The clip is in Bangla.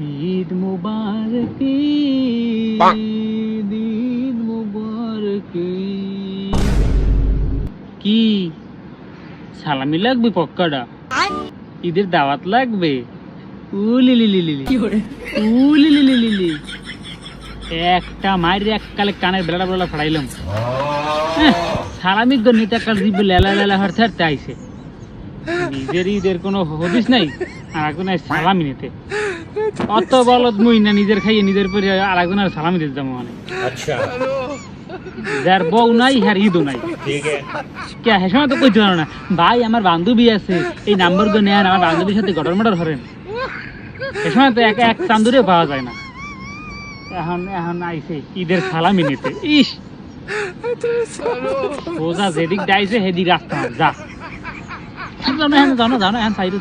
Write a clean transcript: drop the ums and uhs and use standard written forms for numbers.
ঈদ মুবারক ঈদ মুবারক। কি সালামি লাগবে পক্কাটা? ঈদের দাওয়াত লাগবে? উলিলিলিলি একটা মায়ের এককালে কানের বেলাটা বেলা ফাড়াইলাম। সালামি গণিত একটা জিভ লেলা লেলা হারতে হারতে আইসে। নিজের ঈদের কোনো হদিস নাই আর একজনের সালামি নিতে। অত বলদ মুই না নিজের খাইয়ে নিজের পরে আর একজনের সালামি দিতে যাবো মানে। अच्छा যার বউ নাই হ্যার ঈদও নাই। ठीक है কে হ্যাঁ সময় তো কইতে পারো না ভাই আমার বান্ধবী আছে এই নাম্বার গো নেন আমার বান্ধবীর সাথে গটর মটর হরেন। এ সময় তো এক এক চান্দুরে পাওয়া যায় না। এখন এখন আইসে ঈদের সালামি নিতে। ইস সোজা যেদিক যাইছে সেদিক রাস্তা যা জানো জানো এখন সাইড